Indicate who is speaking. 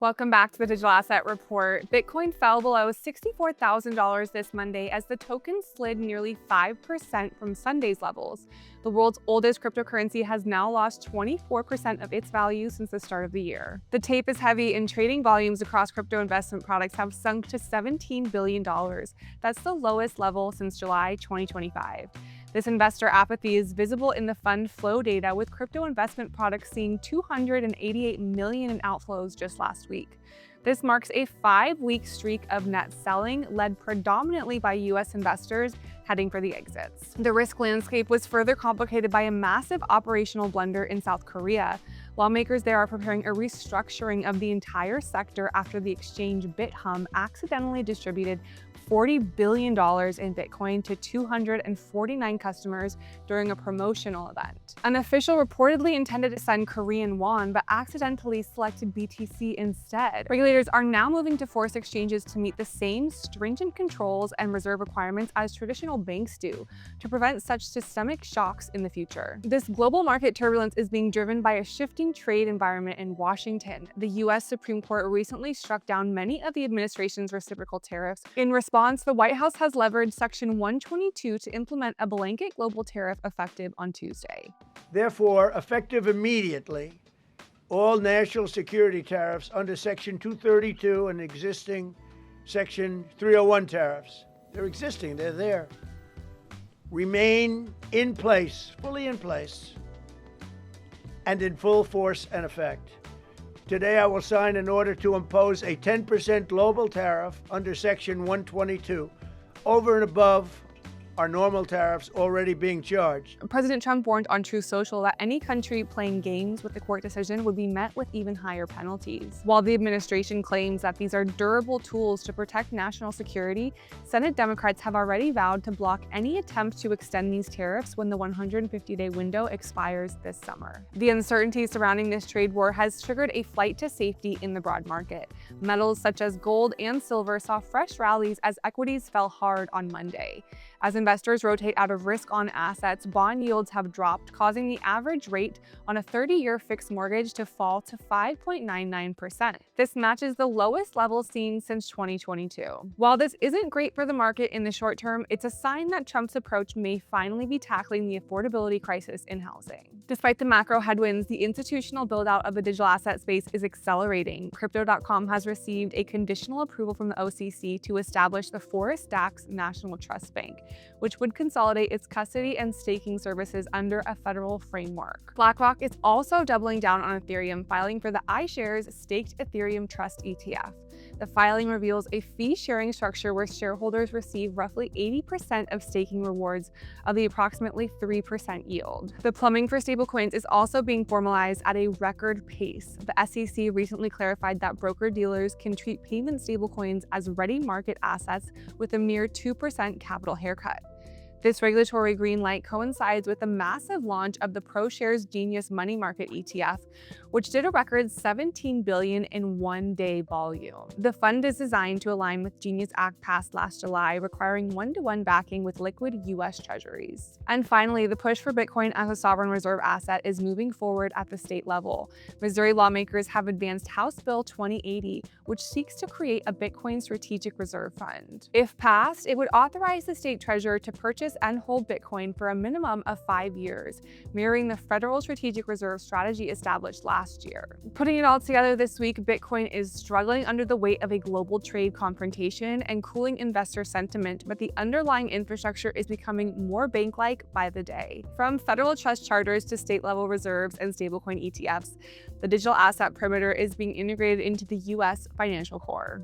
Speaker 1: Welcome back to the Digital Asset Report. Bitcoin fell below $64,000 this Monday as the token slid nearly 5% from Sunday's levels. The world's oldest cryptocurrency has now lost 24% of its value since the start of the year. The tape is heavy and trading volumes across crypto investment products have sunk to $17 billion. That's the lowest level since July 2025. This investor apathy is visible in the fund flow data, with crypto investment products seeing $288 million in outflows just last week. This marks a 5-week streak of net selling, led predominantly by U.S. investors heading for the exits. The risk landscape was further complicated by a massive operational blunder in South Korea. Lawmakers there are preparing a restructuring of the entire sector after the exchange BitHum accidentally distributed $40 billion in Bitcoin to 249 customers during a promotional event. An official reportedly intended to send Korean won, but accidentally selected BTC instead. Regulators are now moving to force exchanges to meet the same stringent controls and reserve requirements as traditional banks do to prevent such systemic shocks in the future. This global market turbulence is being driven by a shifting trade environment in Washington. The U.S. Supreme Court recently struck down many of the administration's reciprocal tariffs. In response, the White House has leveraged Section 122 to implement a blanket global tariff effective on Tuesday.
Speaker 2: Therefore, effective immediately, all national security tariffs under Section 232 and existing Section 301 tariffs, they're existing, they're there, remain in place, fully in place, and in full force and effect. Today, I will sign an order to impose a 10% global tariff under Section 122 over and above our normal tariffs already being charged.
Speaker 1: President Trump warned on Truth Social that any country playing games with the court decision would be met with even higher penalties. While the administration claims that these are durable tools to protect national security, Senate Democrats have already vowed to block any attempt to extend these tariffs when the 150-day window expires this summer. The uncertainty surrounding this trade war has triggered a flight to safety in the broad market. Metals such as gold and silver saw fresh rallies as equities fell hard on Monday. As investors rotate out of risk-on assets, bond yields have dropped, causing the average rate on a 30-year fixed mortgage to fall to 5.99%. This matches the lowest level seen since 2022. While this isn't great for the market in the short term, it's a sign that Trump's approach may finally be tackling the affordability crisis in housing. Despite the macro headwinds, the institutional build-out of the digital asset space is accelerating. Crypto.com has received a conditional approval from the OCC to establish the Forest Dax National Trust Bank, which would consolidate its custody and staking services under a federal framework. BlackRock is also doubling down on Ethereum, filing for the iShares Staked Ethereum Trust ETF. The filing reveals a fee-sharing structure where shareholders receive roughly 80% of staking rewards of the approximately 3% yield. The plumbing for stablecoins is also being formalized at a record pace. The SEC recently clarified that broker-dealers can treat payment stablecoins as ready market assets with a mere 2% capital haircut. This regulatory green light coincides with the massive launch of the ProShares Genius Money Market ETF, which did a record $17 billion in one-day volume. The fund is designed to align with Genius Act passed last July, requiring one-to-one backing with liquid U.S. treasuries. And finally, the push for Bitcoin as a sovereign reserve asset is moving forward at the state level. Missouri lawmakers have advanced House Bill 2080, which seeks to create a Bitcoin strategic reserve fund. If passed, it would authorize the state treasurer to purchase and hold Bitcoin for a minimum of 5 years, mirroring the federal strategic reserve strategy established last year. Putting it all together this week, Bitcoin is struggling under the weight of a global trade confrontation and cooling investor sentiment, but the underlying infrastructure is becoming more bank-like by the day. From federal trust charters to state-level reserves and stablecoin ETFs, the digital asset perimeter is being integrated into the U.S. financial core.